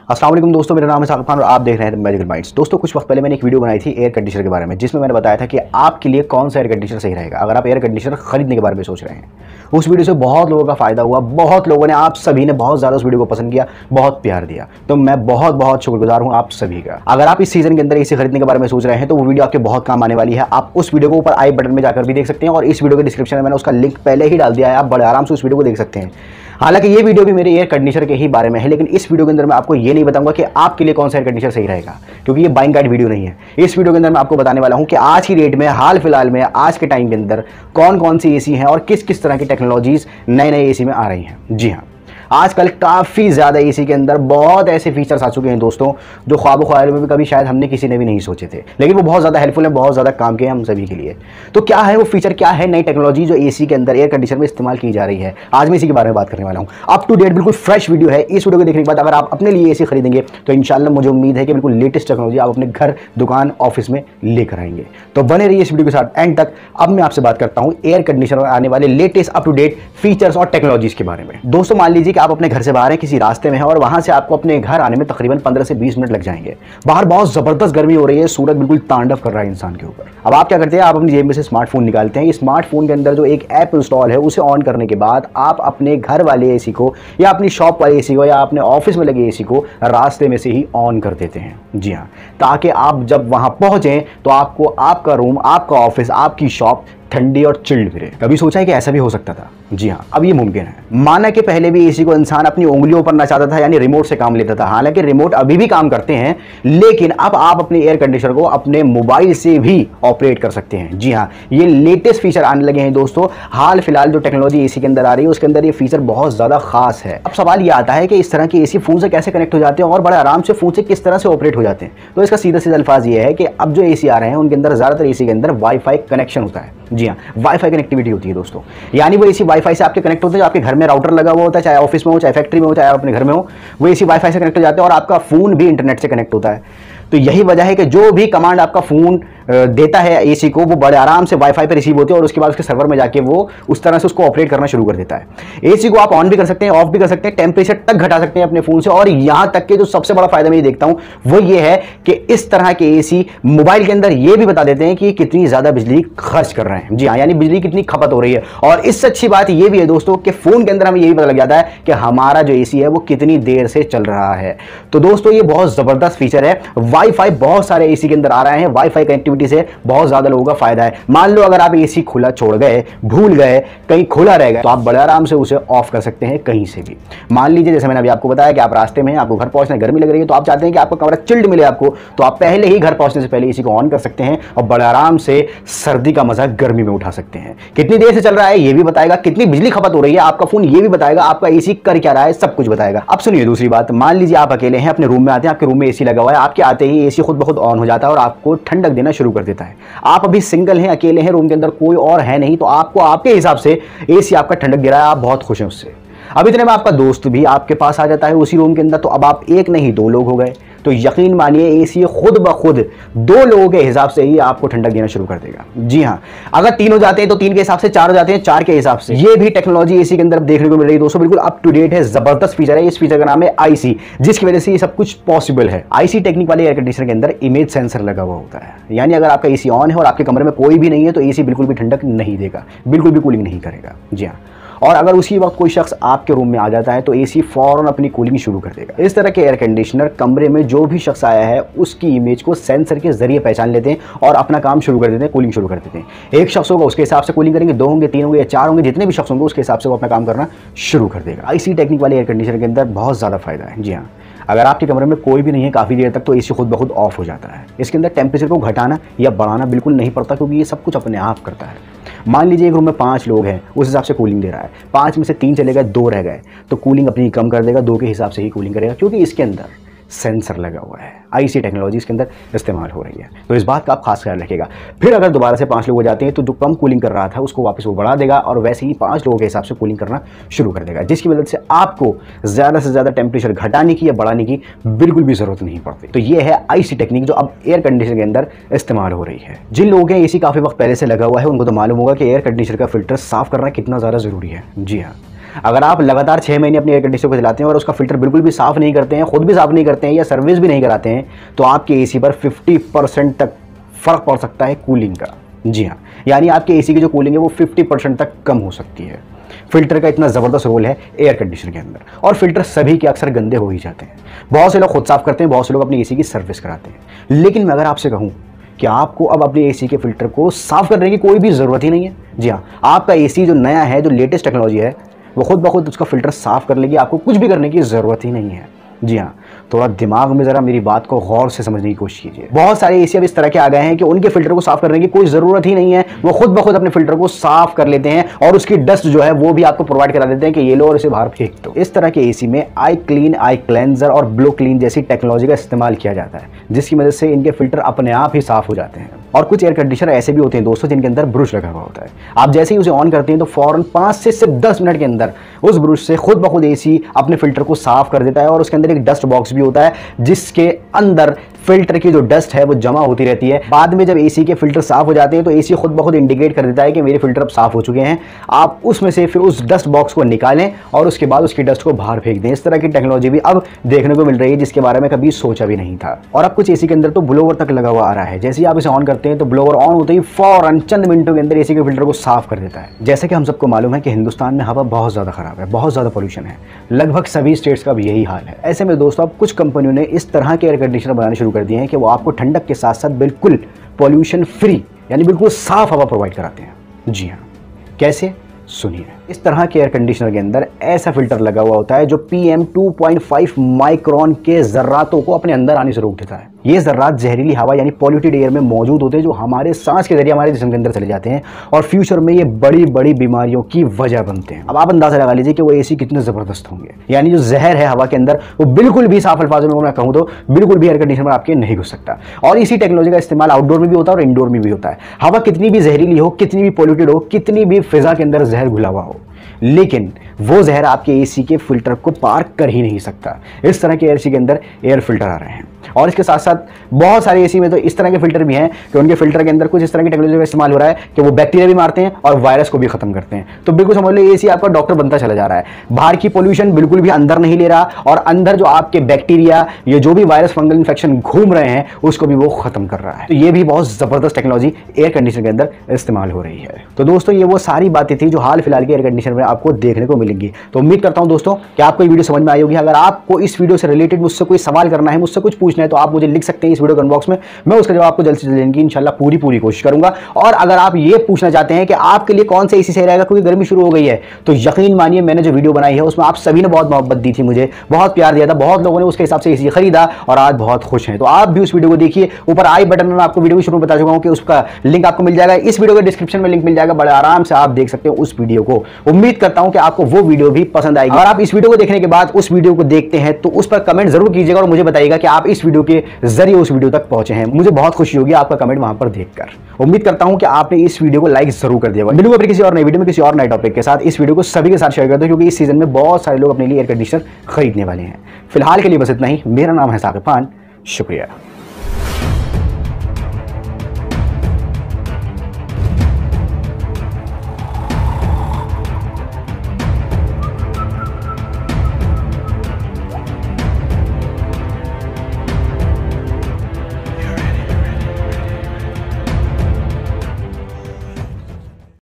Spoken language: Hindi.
अस्सलाम वालेकुम दोस्तों, मेरा नाम है साकिब खान और आप देख रहे हैं मैजिकल माइंड्स। दोस्तों कुछ वक्त पहले मैंने एक वीडियो बनाई थी एयर कंडीशनर के बारे में, जिसमें मैंने बताया था कि आपके लिए कौन सा एयर कंडीशनर सही रहेगा अगर आप एयर कंडीशनर खरीदने के बारे में सोच रहे हैं। उस वीडियो से बहुत लोगों का फायदा हुआ, बहुत लोगों ने, आप सभी ने बहुत ज़्यादा उस वीडियो को पसंद किया, बहुत प्यार दिया, तो मैं बहुत बहुत शुक्रगुजार हूँ आप सभी का। अगर आप इस सीजन के अंदर एसी खरीदने के बारे में सोच रहे हैं तो वो वीडियो आपके बहुत काम आने वाली है। आप उस वीडियो को ऊपर आई बटन में जाकर भी देख सकते हैं और इस वीडियो के डिस्क्रिप्शन में मैंने उसका लिंक पहले ही डाल दिया है, आप बड़े आराम से उस वीडियो को देख सकते हैं। हालांकि ये वीडियो भी मेरे एयर कंडीशनर के ही बारे में है, लेकिन इस वीडियो के अंदर मैं आपको ये नहीं बताऊंगा कि आपके लिए कौन सा एयर कंडीशनर सही रहेगा, क्योंकि ये बाइंग गाइड वीडियो नहीं है। इस वीडियो के अंदर मैं आपको बताने वाला हूं कि आज की डेट में, हाल फिलहाल में, आज के टाइम के अंदर कौन कौन सी एसी हैं और किस किस तरह की टेक्नोलॉजीज नए नए एसी में आ रही हैं। जी हाँ, आजकल काफ़ी ज़्यादा एसी के अंदर बहुत ऐसे फीचर्स आ चुके हैं दोस्तों, जो ख्वाब ख्याल में भी कभी शायद हमने किसी ने भी नहीं सोचे थे, लेकिन वो बहुत ज़्यादा हेल्पफुल है, बहुत ज़्यादा काम के हैं हम सभी के लिए। तो क्या है वो फीचर, क्या है नई टेक्नोलॉजी जो एसी के अंदर, एयर कंडीशनर में इस्तेमाल की जा रही है, आज मैं इसी के बारे में बात करने वाला हूँ। अप टू डेट बिल्कुल फ्रेश वीडियो है। इस वीडियो को देखने के बाद अगर आप अपने लिए एसी खरीदेंगे तो इंशाल्लाह मुझे उम्मीद है कि बिल्कुल लेटेस्ट टेक्नोलॉजी आप अपने घर, दुकान, ऑफिस में लेकर आएंगे। तो बने रहिए इस वीडियो के साथ एंड तक। अब मैं आपसे बात करता हूँ एयर कंडीशनर में आने वाले latest up to date features और टेक्नोलॉजीज के बारे में। दोस्तों मान लीजिए कि आप अपने घर से बाहर किसी रास्ते में है और वहां से आपको अपने घर आने में तकरीबन 15 से 20 मिनट लग जाएंगे। बाहर बहुत जबरदस्त गर्मी हो रही है, सूरज बिल्कुल तांडव कर रहा है इंसान के ऊपर। अब आप क्या करते हैं, आप अपनी जेब में से स्मार्टफोन निकालते हैं। इस स्मार्टफोन के अंदर जो एक ऐप इंस्टॉल है उसे ऑन करने के बाद आप अपने घर वाले एसी को या अपनी शॉप वाले एसी को या अपने ऑफिस में लगे एसी को रास्ते में से ही ऑन कर देते हैं। जी हाँ, ताकि आप जब वहां पहुंचे तो आपको आपका रूम, आपका ऑफिस, आपकी शॉप ठंडी और चिल्ड मिले। कभी सोचा है कि ऐसा भी हो सकता था? जी हाँ, अब ये मुमकिन है। माना कि पहले भी एसी को इंसान अपनी उंगलियों पर नचाता था, यानी रिमोट से काम लेता था। हालांकि रिमोट अभी भी काम करते हैं, लेकिन अब आप अपने एयर कंडीशनर को अपने मोबाइल से भी ऑपरेट कर सकते हैं। जी हाँ, ये लेटेस्ट फीचर आने लगे हैं दोस्तों। हाल फिलहाल जो टेक्नोलॉजी एसी के अंदर आ रही है उसके अंदर ये फीचर बहुत ज्यादा खास है। अब सवाल ये आता है कि इस तरह के एसी फोन से कैसे कनेक्ट हो जाते हैं और बड़े आराम से फोन से किस तरह से ऑपरेट हो जाते हैं। तो इसका सीधा सीधा अल्फाज ये है कि अब जो एसी आ रहे हैं उनके अंदर ज्यादातर एसी के अंदर वाईफाई कनेक्शन होता है। जी हाँ, वाईफाई कनेक्टिविटी होती है दोस्तों, यानी वो एसी वाईफाई से आपके कनेक्ट होते हैं। जो आपके घर में राउटर लगा हुआ होता है, चाहे ऑफिस में हो, चाहे फैक्ट्री में हो, चाहे अपने घर में हो, वो एसी वाईफाई से कनेक्ट हो जाते हैं और आपका फोन भी इंटरनेट से कनेक्ट होता है। तो यही वजह है कि जो भी कमांड आपका फोन देता है एसी को, वो बड़े आराम से वाईफाई पर रिसीव होते हैं और उसके बाद उसके सर्वर में जाके वो उस तरह से उसको ऑपरेट करना शुरू कर देता है। एसी को आप ऑन भी कर सकते हैं, ऑफ भी कर सकते हैं, टेम्परेचर तक घटा सकते हैं अपने फोन से। और यहां तक कि जो सबसे बड़ा फायदा मैं ये देखता हूं वो ये है कि इस तरह के एसी मोबाइल के अंदर ये भी बता देते हैं कि कितनी ज्यादा बिजली खर्च कर रहे हैं। जी हाँ, यानी बिजली कितनी खपत हो रही है। और इससे अच्छी बात ये भी है दोस्तों कि फोन के अंदर हमें ये भी पता लग जाता है कि हमारा जो एसी है वो कितनी देर से चल रहा है। तो दोस्तों ये बहुत जबरदस्त फीचर है। वाईफाई बहुत सारे एसी के अंदर आ रहे हैं, वाईफाई कनेक्टिविटी से बहुत ज्यादा लोगों का फायदा है। मान लो अगर आप एसी खुला छोड़ गए, भूल गए, कहीं खुला रह गया, तो आप बड़े आराम से उसे ऑफ कर सकते हैं कहीं से भी। मान लीजिए जैसे मैंने अभी आपको बताया कि आप रास्ते में हैं, आपको घर पहुंचने गर्मी लग रही है, तो आप चाहते हैं कि आपका कमरा चिल्ड मिले आपको, तो आप पहले ही घर पहुंचने से पहले एसी को ऑन कर सकते हैं और बड़े आराम से सर्दी का मजा गर्मी में उठा सकते हैं। कितनी देर से चल रहा है ये भी बताएगा, कितनी बिजली खपत हो रही है आपका फोन ये भी बताएगा, आपका एसी कर क्या रहा है सब कुछ बताएगा। अब सुनिए दूसरी बात, मान लीजिए आप अकेले हैं, अपने रूम में आते हैं, आपके रूम में एसी लगा हुआ है, आपके आते ही एसी खुद ब खुद ऑन हो जाता है और आपको ठंडक देना शुरू कर देता है। आप अभी सिंगल हैं, अकेले हैं, रूम के अंदर कोई और है नहीं, तो आपको आपके हिसाब से एसी आपका ठंडक दे रहा है, आप बहुत खुश हैं उससे। अब इतने में आपका दोस्त भी आपके पास आ जाता है उसी रूम के अंदर, तो अब आप एक नहीं दो लोग हो गए। तो यकीन मानिए एसी खुद ब खुद दो लोगों के हिसाब से ही आपको ठंडक देना शुरू कर देगा। जी हाँ, अगर तीन हो जाते हैं तो तीन के हिसाब से, चार हो जाते हैं चार के हिसाब से। ये भी टेक्नोलॉजी एसी के अंदर देखने को मिल रही है दोस्तों, बिल्कुल अप टू डेट है, जबरदस्त फीचर है। इस फीचर का नाम है आईसी, जिसकी वजह से ये सब कुछ पॉसिबल है। आईसी टेक्निक वाले एयर कंडीशनर के अंदर इमेज सेंसर लगा हुआ होता है, यानी अगर आपका एसी ऑन है और आपके कमरे में कोई भी नहीं है तो एसी बिल्कुल भी ठंडक नहीं देगा, बिल्कुल भी कूलिंग नहीं करेगा। जी हाँ, और अगर उसी वक्त कोई शख्स आपके रूम में आ जाता है तो एसी फौरन अपनी कूलिंग शुरू कर देगा। इस तरह के एयर कंडीशनर कमरे में जो भी शख्स आया है उसकी इमेज को सेंसर के जरिए पहचान लेते हैं और अपना काम शुरू कर देते हैं, कूलिंग शुरू कर देते हैं। एक शख्स होगा उसके हिसाब से कूलिंग करेंगे, दो होंगे, तीन होंगे या चार होंगे, जितने भी शख्स होंगे उसके हिसाब से वो अपना काम करना शुरू कर देगा। आईसी टेक्निक वाले एयर कंडीशनर के अंदर बहुत ज़्यादा फायदा है। जी हाँ, अगर आपके कमरे में कोई भी नहीं है काफ़ी देर तक तो एसी खुद ब खुद ऑफ हो जाता है। इसके अंदर टेम्परेचर को घटाना या बढ़ाना बिल्कुल नहीं पड़ता, क्योंकि ये सब कुछ अपने आप करता है। मान लीजिए एक रूम में 5 लोग हैं, उस हिसाब से कूलिंग दे रहा है, 5 में से 3 चले गए, 2 रह गए, तो कूलिंग अपनी कम कर देगा, 2 के हिसाब से ही कूलिंग करेगा, क्योंकि इसके अंदर सेंसर लगा हुआ है। आईसी टेक्नोलॉजी इसके अंदर इस्तेमाल हो रही है, तो इस बात का आप खास ख्याल रखिएगा। फिर अगर दोबारा से 5 लोग हो जाते हैं तो जो कम कूलिंग कर रहा था उसको वापस वो बढ़ा देगा और वैसे ही 5 लोगों के हिसाब से कूलिंग करना शुरू कर देगा, जिसकी वजह से आपको ज़्यादा से ज़्यादा टेम्परेचर घटाने की या बढ़ाने की बिल्कुल भी ज़रूरत नहीं पड़ती। तो ये है आईसी टेक्निक जो अब एयर कंडीशनर के अंदर इस्तेमाल हो रही है। जिन लोगों के एसी काफ़ी वक्त पहले से लगा हुआ है उनको तो मालूम होगा कि एयर कंडीशनर का फिल्टर साफ करना कितना ज़्यादा ज़रूरी है। जी हाँ, अगर आप लगातार 6 महीने अपने एयर कंडीशनर को चलाते हैं और उसका फिल्टर बिल्कुल भी साफ़ नहीं करते हैं, खुद भी साफ़ नहीं करते हैं या सर्विस भी नहीं कराते हैं, तो आपके एसी पर 50% तक फ़र्क पड़ सकता है कूलिंग का। जी हाँ, यानी आपके एसी की जो कूलिंग है वो 50% तक कम हो सकती है। फिल्टर का इतना ज़बरदस्त रोल है एयर कंडीशनर के अंदर, और फिल्टर सभी के अक्सर गंदे हो ही जाते हैं। बहुत से लोग खुद साफ़ करते हैं, बहुत से लोग अपनी एसी की सर्विस कराते हैं। लेकिन मैं अगर आपसे कहूँ कि आपको अब अपने एसी के फिल्टर को साफ़ करने की कोई भी ज़रूरत ही नहीं है। जी हाँ, आपका एसी जो नया है, जो लेटेस्ट टेक्नोलॉजी है, वो खुद ब खुद उसका फिल्टर साफ़ कर लेगी, आपको कुछ भी करने की ज़रूरत ही नहीं है। जी हाँ, थोड़ा दिमाग में ज़रा मेरी बात को गौर से समझने की कोशिश कीजिए। बहुत सारे एसी अब इस तरह के आ गए हैं कि उनके फिल्टर को साफ़ करने की कोई ज़रूरत ही नहीं है, वो खुद ब खुद अपने फिल्टर को साफ़ कर लेते हैं और उसकी डस्ट जो है वो भी आपको प्रोवाइड करा देते हैं कि ये लो और इसे बाहर फेंक दो। इस तरह के एसी में आई क्लीन, आई क्लेंजर और ब्लो क्लीन जैसी टेक्नोलॉजी का इस्तेमाल किया जाता है, जिसकी मदद से इनके फिल्टर अपने आप ही साफ़ हो जाते हैं। और कुछ एयर कंडीशनर ऐसे भी होते हैं दोस्तों जिनके अंदर ब्रश लगा हुआ होता है। आप जैसे ही उसे ऑन करते हैं तो फ़ौरन 5 से सिर्फ 10 मिनट के अंदर उस ब्रश से खुद ब खुद एसी अपने फिल्टर को साफ़ कर देता है, और उसके अंदर एक डस्ट बॉक्स भी होता है जिसके अंदर फिल्टर की जो डस्ट है वो जमा होती रहती है। बाद में जब एसी के फिल्टर साफ हो जाते हैं तो एसी खुद ब खुद इंडिकेट कर देता है कि मेरे फिल्टर अब साफ हो चुके हैं। आप उसमें से फिर उस डस्ट बॉक्स को निकालें और उसके बाद उसकी डस्ट को बाहर फेंक दें। इस तरह की टेक्नोलॉजी भी अब देखने को मिल रही है, जिसके बारे में कभी सोचा भी नहीं था। और अब कुछ एसी के अंदर तो ब्लोवर तक लगा हुआ आ रहा है। जैसे ही आप इसे ऑन करते हैं तो ब्लोवर ऑन होते ही फौरन चंद मिनटों के अंदर एसी के फिल्टर को साफ कर देता है। जैसे कि हम सबको मालूम है कि हिंदुस्तान में हवा बहुत ज़्यादा खराब है, बहुत ज़्यादा पोल्यूशन है, लगभग सभी स्टेट्स का भी यही हाल है। ऐसे में दोस्तों अब कुछ कंपनियों ने इस तरह के एयर कंडीशनर बनाने शुरू कर दिए हैं कि वो आपको ठंडक के साथ साथ बिल्कुल पॉल्यूशन फ्री यानी बिल्कुल साफ हवा प्रोवाइड कराते हैं। जी हाँ, कैसे? सुनिए। इस तरह के एयर कंडीशनर के अंदर ऐसा फिल्टर लगा हुआ होता है जो PM 2.5 माइक्रोन के ज़र्रातों को अपने अंदर आने से रोक देता है। ये ज़र्रात जहरीली हवा यानी पॉल्यूटेड एयर में मौजूद होते हैं जो हमारे सांस के जरिए हमारे जिस्म के अंदर चले जाते हैं और फ्यूचर में ये बड़ी बड़ी बीमारियों की वजह बनते हैं। अब आप अंदाज़ा लगा लीजिए कि वो एसी कितने ज़बरदस्त होंगे। यानी जो जहर है हवा के अंदर वो बिल्कुल भी, साफ अल्फाजों में मैं कहूँ तो बिल्कुल भी एयर कंडीशनर में आपके नहीं घुस सकता। और इसी टेक्नोलॉजी का इस्तेमाल आउटडोर में भी होता है और इंडोर में भी होता है। हवा कितनी भी जहरीली हो, कितनी भी पॉल्यूटेड हो, कितनी भी फिजा के अंदर जहर घुला हुआ हो, लेकिन वो जहर आपके एसी के फिल्टर को पार कर ही नहीं सकता। इस तरह के एसी के अंदर एयर फिल्टर आ रहे हैं। और इसके साथ साथ बहुत सारे एसी में तो इस तरह के फिल्टर भी हैं कि उनके फिल्टर के अंदर कुछ इस तरह की टेक्नोलॉजी का इस्तेमाल हो रहा है कि वो बैक्टीरिया भी मारते हैं और वायरस को भी खत्म करते हैं। तो बिल्कुल समझ लो एसी आपका डॉक्टर बनता चला जा रहा है। बाहर की पोल्यूशन बिल्कुल भी अंदर नहीं ले रहा और अंदर जो आपके बैक्टीरिया, ये जो भी वायरस फंगल इन्फेक्शन घूम रहे हैं उसको भी वो खत्म कर रहा है। तो ये भी बहुत जबरदस्त टेक्नोलॉजी एयर कंडीशनर के अंदर इस्तेमाल हो रही है। तो दोस्तों ये वो सारी बातें थी जो हाल फिलहाल के एयर कंडीशनर में आपको देखने को मिलेंगी। तो उम्मीद करता हूं दोस्तों कि आपको ये वीडियो समझ में आई होगी। अगर आपको इस वीडियो से रिलेटेड मुझसे कोई सवाल करना है, मुझसे कुछ पूछना है, तो आप मुझे लिख सकते हैं इस वीडियो कमेंट बॉक्स में। मैं उसका जवाब आपको जल्द से जल्द देने की इंशाल्लाह पूरी कोशिश करूंगा। और अगर आप ये पूछना चाहते हैं कि आपके लिए कौन सा एसी सही रहेगा क्योंकि गर्मी शुरू हो गई है, तो यकीन मानिए मैंने जो वीडियो बनाई है उसमें आप सभी ने बहुत मोहब्बत दी थी, मुझे बहुत प्यार दिया था, बहुत लोगों ने उसके हिसाब से एसी खरीदा और आज बहुत खुश हैं। तो आप भी उस वीडियो को देखिए। ऊपर आई बटन में मैं आपको वीडियो के शुरू में बता चुका हूं कि उसका लिंक आपको मिल जाएगा। इस वीडियो के डिस्क्रिप्शन में लिंक मिल जाएगा, बड़े आराम से आप देख सकते हो उस वीडियो को। उम्मीद करता हूं कि आपको वो वीडियो भी पसंद आएगी। और आप इस वीडियो को देखने के बाद उस वीडियो को देखते हैं तो उस पर कमेंट जरूर कीजिएगा और मुझे बताइएगा कि आप इस वीडियो के जरिए उस वीडियो तक पहुंचे हैं। मुझे बहुत खुशी होगी आपका कमेंट वहां पर देखकर। उम्मीद करता हूं कि आपने इस वीडियो को लाइक जरूर कर दिया होगा। मिलूंगा फिर किसी और नई वीडियो में किसी और नए टॉपिक के साथ। इस वीडियो को सभी के साथ शेयर कर दो क्योंकि इस सीजन में बहुत सारे लोग अपने लिए एयर कंडीशनर खरीदने वाले हैं। फिलहाल के लिए बस इतना ही। मेरा नाम है साकिब खान, शुक्रिया।